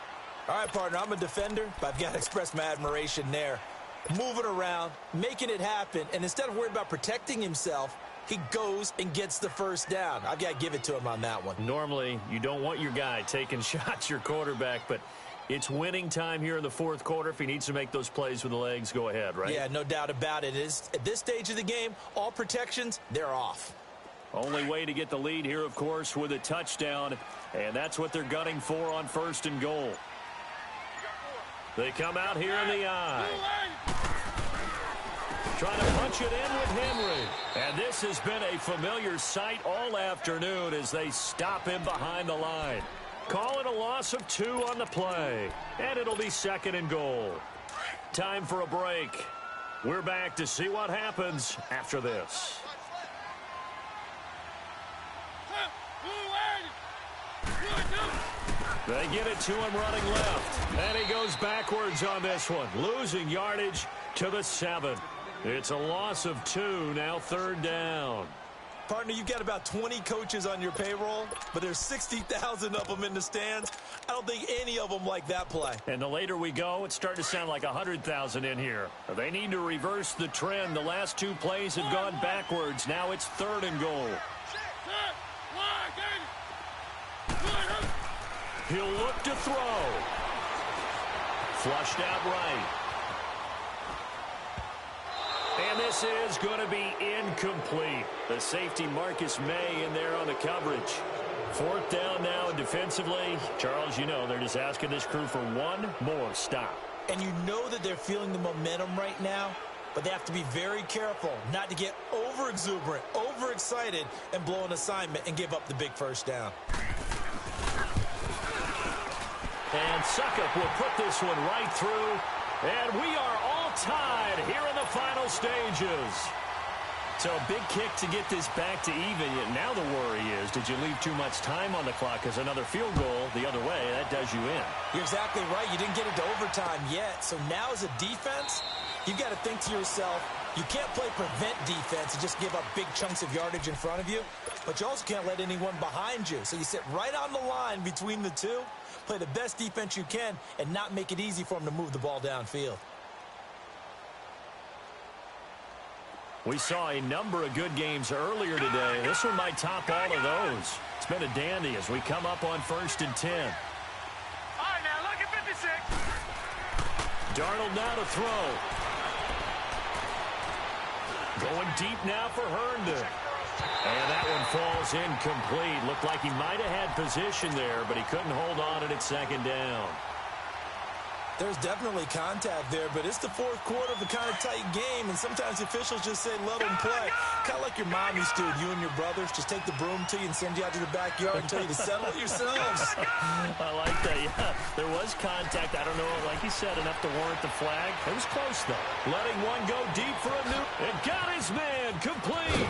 All right, partner, I'm a defender, but I've got to express my admiration there. Moving around, making it happen, and instead of worrying about protecting himself, he goes and gets the first down. I've got to give it to him on that one. Normally, you don't want your guy taking shots, your quarterback, but it's winning time here in the fourth quarter. If he needs to make those plays with the legs, go ahead, right? Yeah, no doubt about it. At this stage of the game, all protections, they're off. Only way to get the lead here, of course, with a touchdown, and that's what they're gunning for on 1st and goal. They come out here in the eye. Trying to punch it in with Henry. And this has been a familiar sight all afternoon as they stop him behind the line. Call it a loss of 2 on the play. And it'll be 2nd and goal. Time for a break. We're back to see what happens after this. They get it to him running left. And he goes backwards on this one. Losing yardage to the 7. It's a loss of 2, now 3rd down. Partner, you've got about 20 coaches on your payroll, but there's 60,000 of them in the stands. I don't think any of them like that play. And the later we go, it's starting to sound like 100,000 in here. They need to reverse the trend. The last 2 plays have gone backwards. Now it's 3rd and goal. He'll look to throw. Flushed out right. And this is going to be incomplete. The safety Marcus May in there on the coverage. 4th down now, and defensively, Charles, you know, they're just asking this crew for one more stop. And you know that they're feeling the momentum right now, but they have to be very careful not to get over-exuberant, over-excited, and blow an assignment and give up the big first down. And Succop will put this one right through. And we are all tied here in the final stages. So a big kick to get this back to even. Now the worry is, did you leave too much time on the clock? Because another field goal the other way, that does you in. You're exactly right. You didn't get it to overtime yet. So now as a defense, you've got to think to yourself, you can't play prevent defense and just give up big chunks of yardage in front of you. But you also can't let anyone behind you. So you sit right on the line between the two. Play the best defense you can and not make it easy for them to move the ball downfield. We saw a number of good games earlier today. This one might top all of those. It's been a dandy as we come up on 1st and 10. All right, now look at 56. Darnold now to throw. Going deep now for Herndon. And that one falls incomplete. Looked like he might have had position there, but he couldn't hold on it at 2nd down. There's definitely contact there, but it's the 4th quarter of a kind of tight game, and sometimes officials just say, let them play. Kind of like your mom used to, you and your brothers, just take the broom to you and send you out to the backyard and tell you to settle it yourselves. I like that, yeah. There was contact. I don't know, like you said, enough to warrant the flag. It was close, though. Letting one go deep for a new. It got his man complete.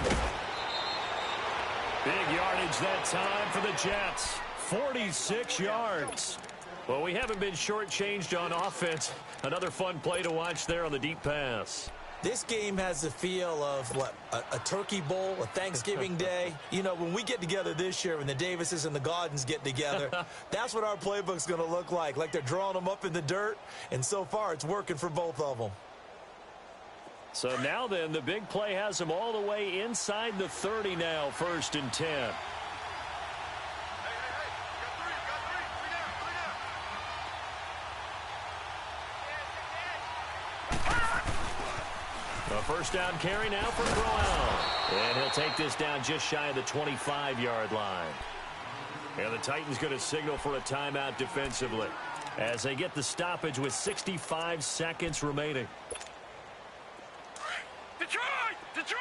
Big yardage that time for the Jets. 46 yards. Well, we haven't been shortchanged on offense. Another fun play to watch there on the deep pass. This game has the feel of, what, a turkey bowl, a Thanksgiving day. You know, when we get together this year, when the Davises and the Gaudens get together, that's what our playbook's going to look like they're drawing them up in the dirt, and so far it's working for both of them. So now then, the big play has them all the way inside the 30 now, 1st and 10. A first down carry now for Crowell. And he'll take this down just shy of the 25-yard line. And the Titans going to signal for a timeout defensively as they get the stoppage with 65 seconds remaining. Detroit! Detroit!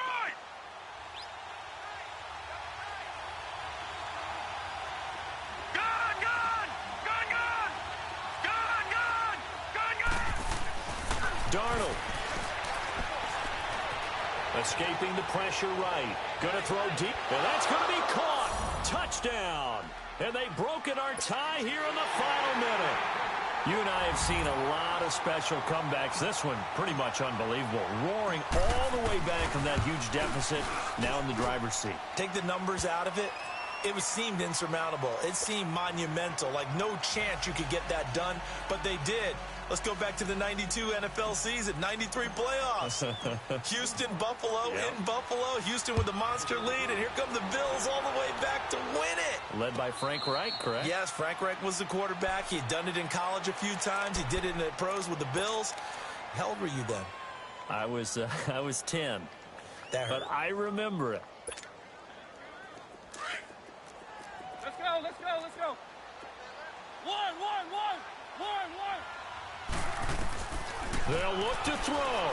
Gone! Gone! Gone! Gone! Gone! Gone! Gone! Gone! Darnold. Escaping the pressure right. Going to throw deep. And that's going to be caught. Touchdown. And they've broken our tie here in the final minute. You and I have seen a lot of special comebacks. This one pretty much unbelievable. Roaring all the way back from that huge deficit. Now in the driver's seat. Take the numbers out of it. It seemed insurmountable. It seemed monumental, like no chance you could get that done, but they did. Let's go back to the 92 NFL season, 93 playoffs. Houston, Buffalo, in Buffalo. Houston with the monster lead, and here come the Bills all the way back to win it. Led by Frank Reich, correct? Yes, Frank Reich was the quarterback. He had done it in college a few times. He did it in the pros with the Bills. How old were you then? I was 10. But I remember it. Let's go, let's go, let's go. One. They'll look to throw.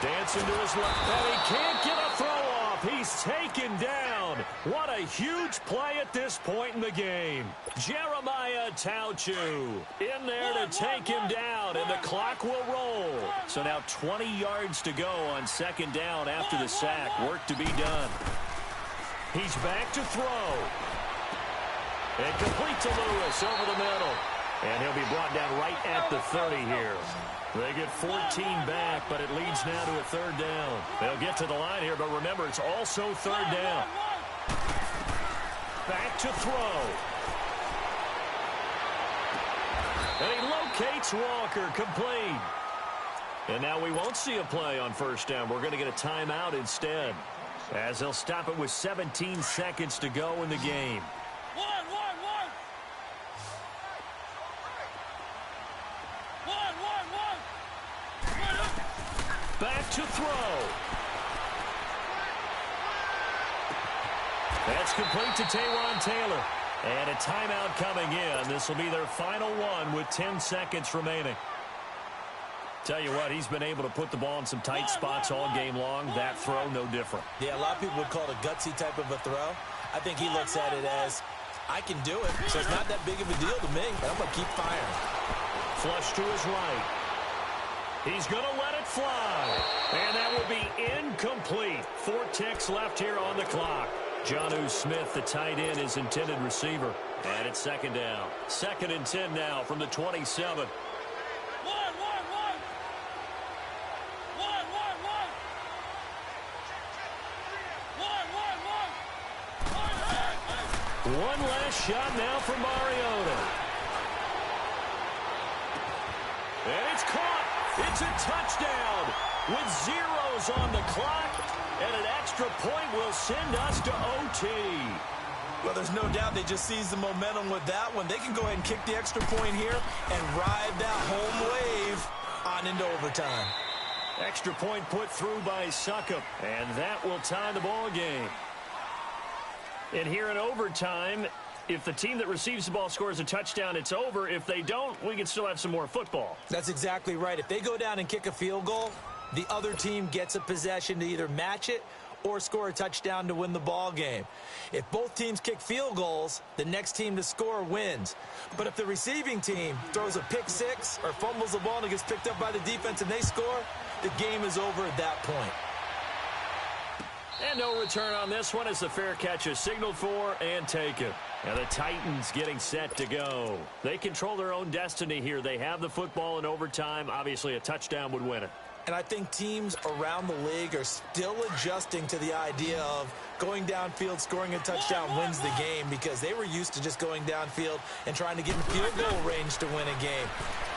Dancing to his left, and he can't get a throw off. He's taken down. What a huge play at this point in the game. Jeremiah Tauchu in there to take him down, and the clock will roll. So now 20 yards to go on second down after the sack. Work to be done. He's back to throw. And complete to Lewis over the middle. And he'll be brought down right at the 30 here. They get 14 back, but it leads now to a third down. They'll get to the line here, but remember, it's also third down. Back to throw. And he locates Walker, complete. And now we won't see a play on first down. We're going to get a timeout instead, as they'll stop it with 17 seconds to go in the game. Back to throw. That's complete to Taywan Taylor. And a timeout coming in. This will be their final one with 10 seconds remaining. Tell you what, he's been able to put the ball in some tight spots all game long. That throw, no different. Yeah, a lot of people would call it a gutsy type of a throw. I think he looks at it as, I can do it, so it's not that big of a deal to me. I'm going to keep firing. Flush to his right. He's going to let it fly. And that will be incomplete. 4 ticks left here on the clock. Jonnu Smith, the tight end, is intended receiver. And it's second down. 2nd and 10 now from the 27. One last shot now from Mariota. And it's caught. It's a touchdown with zeros on the clock. And an extra point will send us to OT. Well, there's no doubt they just seized the momentum with that one. They can go ahead and kick the extra point here and ride that home wave on into overtime. Extra point put through by Succop. And that will tie the ball game. And here in overtime, if the team that receives the ball scores a touchdown, it's over. If they don't, we can still have some more football. That's exactly right. If they go down and kick a field goal, the other team gets a possession to either match it or score a touchdown to win the ball game. If both teams kick field goals, the next team to score wins. But if the receiving team throws a pick six or fumbles the ball and it gets picked up by the defense and they score, the game is over at that point. And no return on this one as the fair catch is signaled for and taken. And the Titans getting set to go. They control their own destiny here. They have the football in overtime. Obviously, a touchdown would win it. And I think teams around the league are still adjusting to the idea of going downfield, scoring a touchdown wins the game, because they were used to just going downfield and trying to get in field goal range to win a game.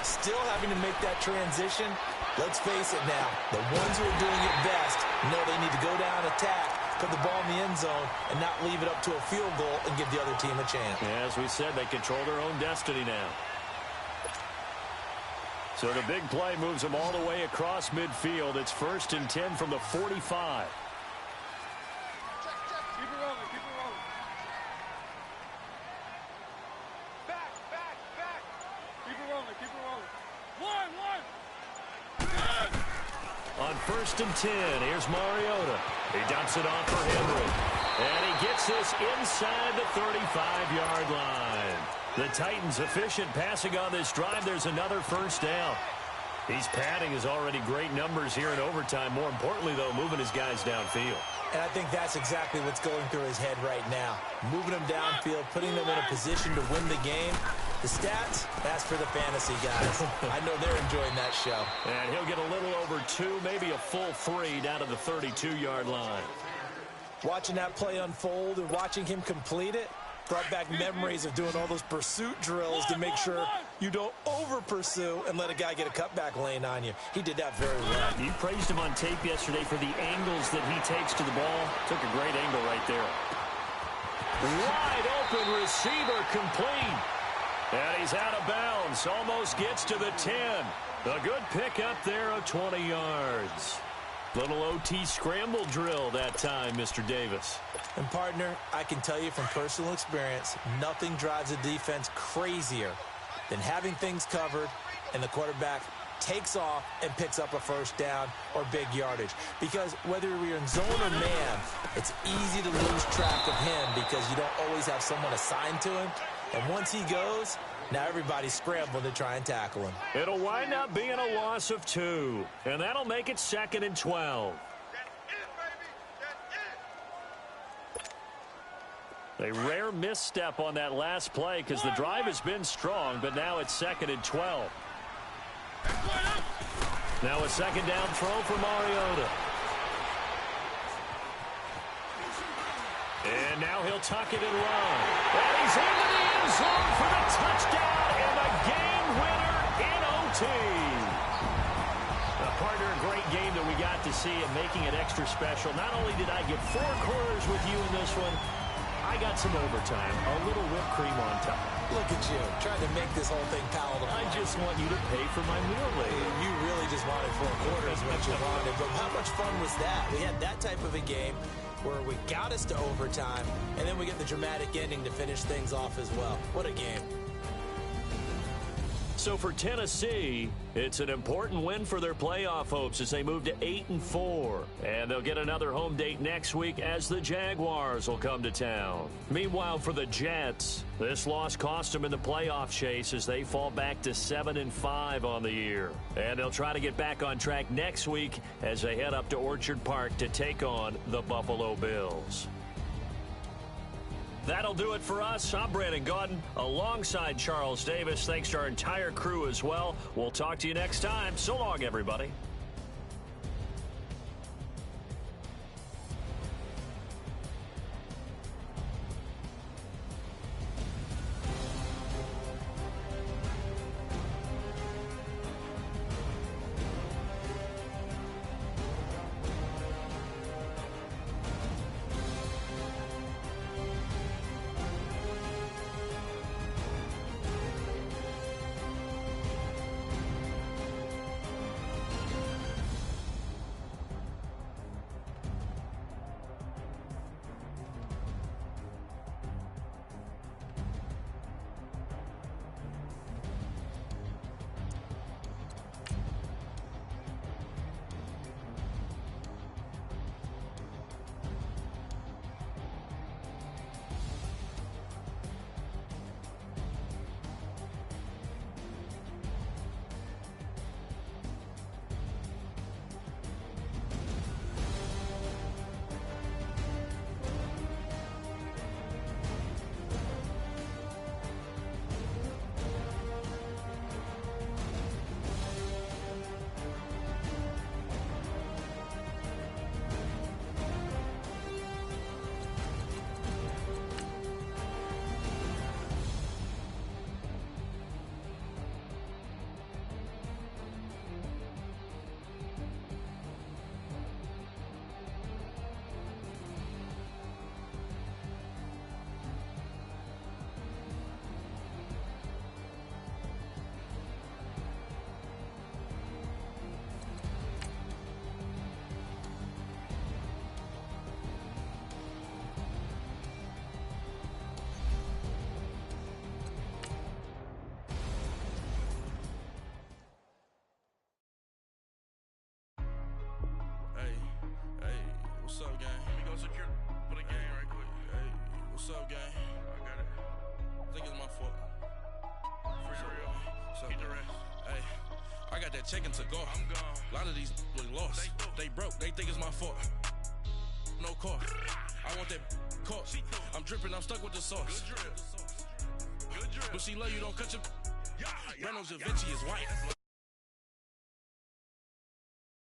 Still having to make that transition. Let's face it now, the ones who are doing it best know they need to go down, attack, put the ball in the end zone, and not leave it up to a field goal and give the other team a chance. Yeah, as we said, they control their own destiny now. So the big play moves them all the way across midfield. It's 1st and 10 from the 45. Keep it rolling, keep it rolling. Back. Keep it rolling, keep it rolling. One. On 1st and 10, here's Mariota. He dumps it off for Henry. And he gets this inside the 35-yard line. The Titans efficient passing on this drive. There's another first down. He's padding his already great numbers here in overtime. More importantly, though, moving his guys downfield. And I think that's exactly what's going through his head right now. Moving them downfield, putting them in a position to win the game. The stats, that's for the fantasy guys. I know they're enjoying that show. And he'll get a little over 2, maybe a full 3 down to the 32-yard line. Watching that play unfold and watching him complete it, Brought back memories of doing all those pursuit drills to make sure you don't over-pursue and let a guy get a cutback lane on you. He did that very well. You praised him on tape yesterday for the angles that he takes to the ball. Took a great angle right there. Wide open receiver complete. And he's out of bounds. Almost gets to the 10. A good pickup there of 20 yards. Little OT scramble drill that time, Mr. Davis. And, partner, I can tell you from personal experience, nothing drives a defense crazier than having things covered and the quarterback takes off and picks up a first down or big yardage. Because whether you're in zone or man, it's easy to lose track of him because you don't always have someone assigned to him. And once he goes, now everybody's scrambling to try and tackle him. It'll wind up being a loss of 2, and that'll make it 2nd and 12. A rare misstep on that last play because the drive has been strong, but now it's 2nd and 12. Now a second down throw for Mariota. And now he'll tuck it and run. And he's into the end zone for the touchdown and the game winner in OT. Partner, a great game that we got to see and making it extra special. Not only did I get 4 quarters with you in this one, I got some overtime, a little whipped cream on top. Look at you, trying to make this whole thing palatable. I just want you to pay for my meal later. You really just wanted 4 quarters what you wanted, but how much fun was that? We had that type of a game where we got us to overtime, and then we get the dramatic ending to finish things off as well. What a game. So for Tennessee, it's an important win for their playoff hopes as they move to 8-4. And they'll get another home date next week as the Jaguars will come to town. Meanwhile, for the Jets, this loss cost them in the playoff chase as they fall back to 7-5 on the year. And they'll try to get back on track next week as they head up to Orchard Park to take on the Buffalo Bills. That'll do it for us. I'm Brandon Gaudin alongside Charles Davis. Thanks to our entire crew as well. We'll talk to you next time. So long, everybody. What's up, gang? Let me go secure for the game right quick. Hey, what's up, gang? I got it. I think it's my fault. For real. Keep the rest. Hey, I got that chicken to go. I'm gone. A lot of these was lost. They broke. They think it's my fault. No car. I want that caught. I'm dripping. I'm stuck with the sauce. Good drip. But she love you. Don't cut your. Reynolds Da Vinci is white.